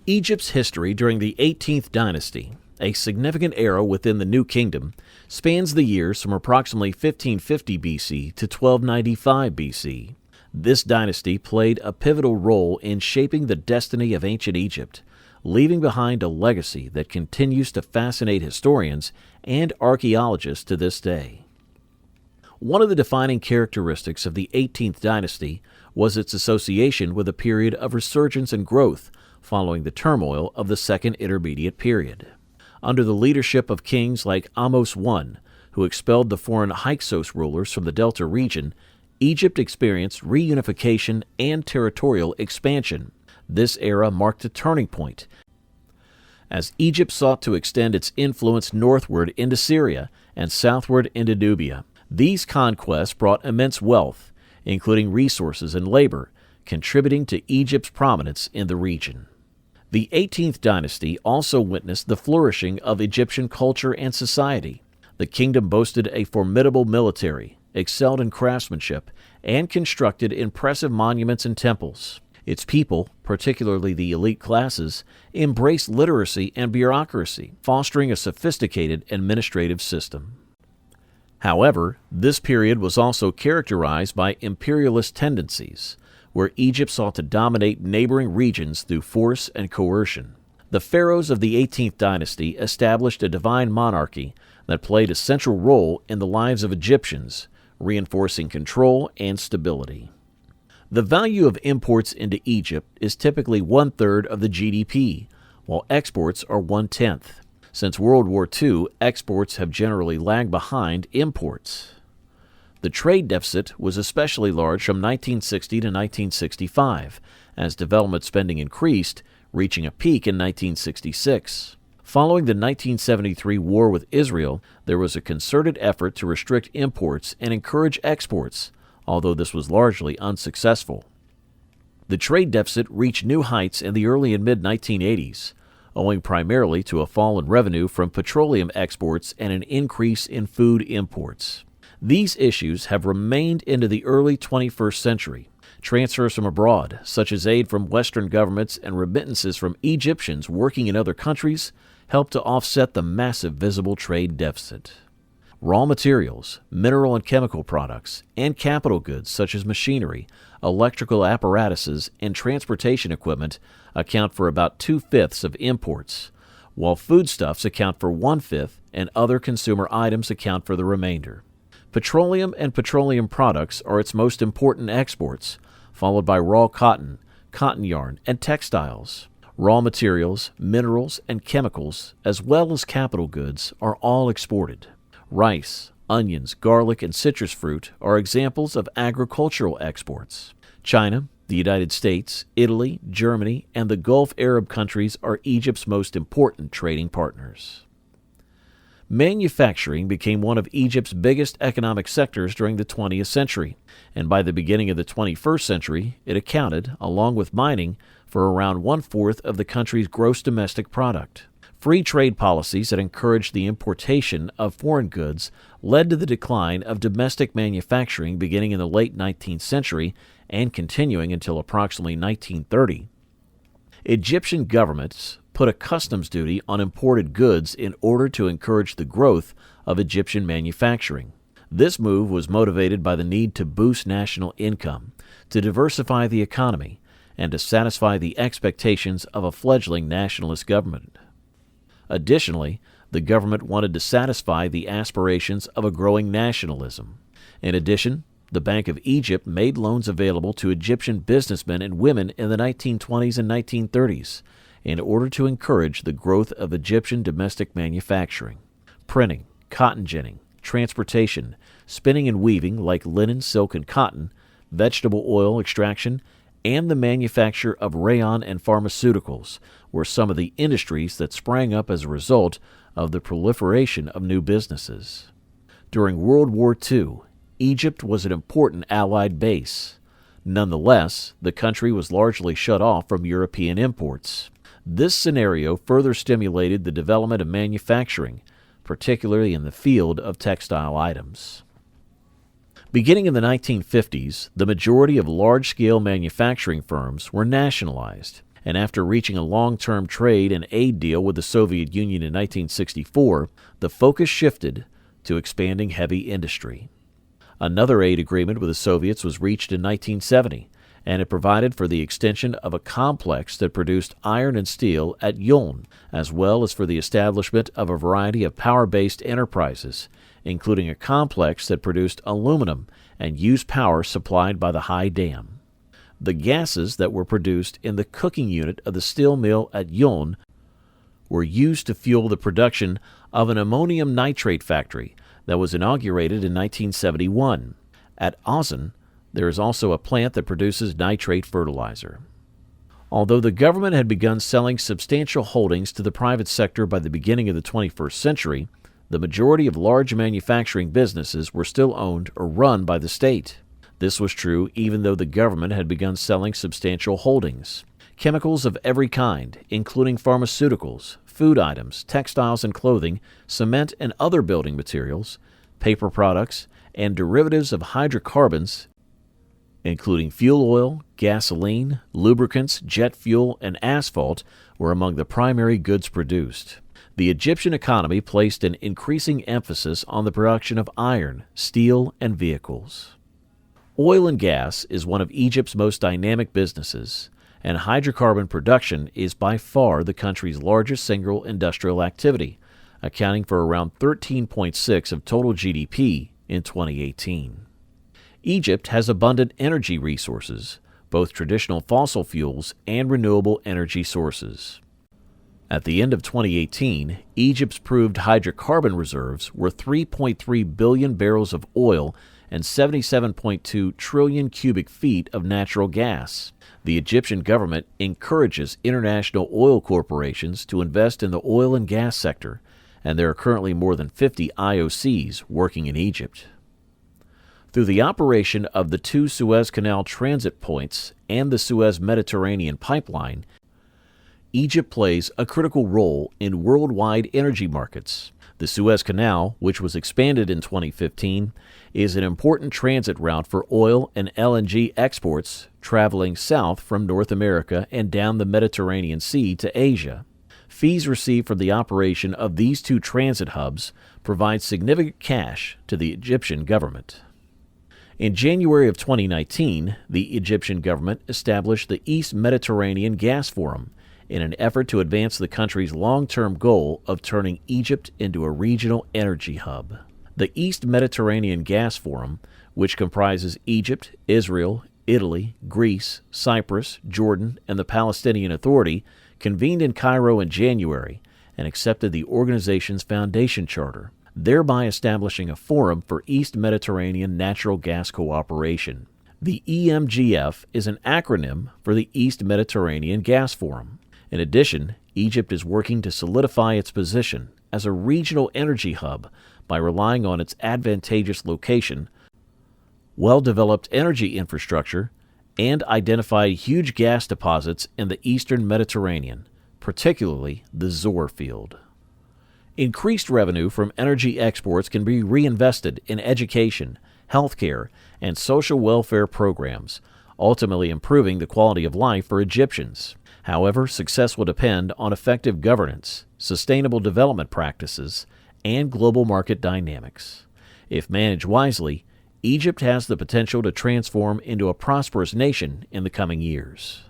Egypt's history during the 18th dynasty, a significant era within the New Kingdom, spans the years from approximately 1550 BC to 1295 BC. This dynasty played a pivotal role in shaping the destiny of ancient Egypt, leaving behind a legacy that continues to fascinate historians and archaeologists to this day. One of the defining characteristics of the 18th dynasty was its association with a period of resurgence and growth following the turmoil of the Second Intermediate Period. Under the leadership of kings like Ahmose I, who expelled the foreign Hyksos rulers from the Delta region, Egypt experienced reunification and territorial expansion. This era marked a turning point, as Egypt sought to extend its influence northward into Syria and southward into Nubia. These conquests brought immense wealth, including resources and labor, contributing to Egypt's prominence in the region. The 18th dynasty also witnessed the flourishing of Egyptian culture and society. The kingdom boasted a formidable military, excelled in craftsmanship, and constructed impressive monuments and temples. Its people, particularly the elite classes, embraced literacy and bureaucracy, fostering a sophisticated administrative system. However, this period was also characterized by imperialist tendencies, where Egypt sought to dominate neighboring regions through force and coercion. The pharaohs of the 18th dynasty established a divine monarchy that played a central role in the lives of Egyptians, reinforcing control and stability. The value of imports into Egypt is typically 1/3 of the GDP, while exports are 1/10. Since World War II, exports have generally lagged behind imports. The trade deficit was especially large from 1960 to 1965, as development spending increased, reaching a peak in 1966. Following the 1973 war with Israel, there was a concerted effort to restrict imports and encourage exports, although this was largely unsuccessful. The trade deficit reached new heights in the early and mid-1980s, owing primarily to a fall in revenue from petroleum exports and an increase in food imports. These issues have remained into the early 21st century. Transfers from abroad, such as aid from Western governments and remittances from Egyptians working in other countries, helped to offset the massive visible trade deficit. Raw materials, mineral and chemical products, and capital goods such as machinery, electrical apparatuses, and transportation equipment account for about 2/5 of imports, while foodstuffs account for 1/5 and other consumer items account for the remainder. Petroleum and petroleum products are its most important exports, followed by raw cotton, cotton yarn, and textiles. Raw materials, minerals, and chemicals, as well as capital goods, are all exported. Rice, onions, garlic, and citrus fruit are examples of agricultural exports. China, the United States, Italy, Germany, and the Gulf Arab countries are Egypt's most important trading partners. Manufacturing became one of Egypt's biggest economic sectors during the 20th century, and by the beginning of the 21st century, it accounted, along with mining, for around 1/4 of the country's gross domestic product. Free trade policies that encouraged the importation of foreign goods led to the decline of domestic manufacturing beginning in the late 19th century and continuing until approximately 1930. Egyptian governments put a customs duty on imported goods in order to encourage the growth of Egyptian manufacturing. This move was motivated by the need to boost national income, to diversify the economy, and to satisfy the expectations of a fledgling nationalist government. Additionally, the government wanted to satisfy the aspirations of a growing nationalism. In addition, the Bank of Egypt made loans available to Egyptian businessmen and women in the 1920s and 1930s in order to encourage the growth of Egyptian domestic manufacturing. Printing, cotton ginning, transportation, spinning and weaving like linen, silk, and cotton, vegetable oil extraction, and the manufacture of rayon and pharmaceuticals were some of the industries that sprang up as a result of the proliferation of new businesses. During World War II, Egypt was an important Allied base. Nonetheless, the country was largely shut off from European imports. This scenario further stimulated the development of manufacturing, particularly in the field of textile items. Beginning in the 1950s, the majority of large-scale manufacturing firms were nationalized. and after reaching a long-term trade and aid deal with the Soviet Union in 1964, the focus shifted to expanding heavy industry. Another aid agreement with the Soviets was reached in 1970, and it provided for the extension of a complex that produced iron and steel at Yuln, as well as for the establishment of a variety of power-based enterprises, including a complex that produced aluminum and used power supplied by the High Dam. The gases that were produced in the cooking unit of the steel mill at Yuln were used to fuel the production of an ammonium nitrate factory that was inaugurated in 1971. At Ahmose, there is also a plant that produces nitrate fertilizer. Although the government had begun selling substantial holdings to the private sector by the beginning of the 21st century, the majority of large manufacturing businesses were still owned or run by the state. This was true even though the government had begun selling substantial holdings. Chemicals of every kind, including pharmaceuticals, food items, textiles and clothing, cement and other building materials, paper products, and derivatives of hydrocarbons, including fuel oil, gasoline, lubricants, jet fuel, and asphalt, were among the primary goods produced. The Egyptian economy placed an increasing emphasis on the production of iron, steel, and vehicles. Oil and gas is one of Egypt's most dynamic businesses, and hydrocarbon production is by far the country's largest single industrial activity, accounting for around 13.6% of total GDP in 2018. Egypt has abundant energy resources, both traditional fossil fuels and renewable energy sources. At the end of 2018, Egypt's proved hydrocarbon reserves were 3.3 billion barrels of oil and 77.2 trillion cubic feet of natural gas. The Egyptian government encourages international oil corporations to invest in the oil and gas sector, and there are currently more than 50 IOCs working in Egypt. Through the operation of the 2 Suez Canal transit points and the Suez-Mediterranean pipeline, Egypt plays a critical role in worldwide energy markets. The Suez Canal, which was expanded in 2015, is an important transit route for oil and LNG exports traveling south from North America and down the Mediterranean Sea to Asia. Fees received from the operation of these 2 transit hubs provide significant cash to the Egyptian government. In January of 2019, the Egyptian government established the East Mediterranean Gas Forum in an effort to advance the country's long-term goal of turning Egypt into a regional energy hub. The East Mediterranean Gas Forum, which comprises Egypt, Israel, Italy, Greece, Cyprus, Jordan, and the Palestinian Authority, convened in Cairo in January and accepted the organization's foundation charter, thereby establishing a forum for East Mediterranean natural gas cooperation. The EMGF is an acronym for the East Mediterranean Gas Forum. In addition, Egypt is working to solidify its position as a regional energy hub by relying on its advantageous location, well-developed energy infrastructure, and identified huge gas deposits in the eastern Mediterranean, particularly the Zohr field. Increased revenue from energy exports can be reinvested in education, healthcare, and social welfare programs, ultimately improving the quality of life for Egyptians. However, success will depend on effective governance, sustainable development practices, and global market dynamics. If managed wisely, Egypt has the potential to transform into a prosperous nation in the coming years.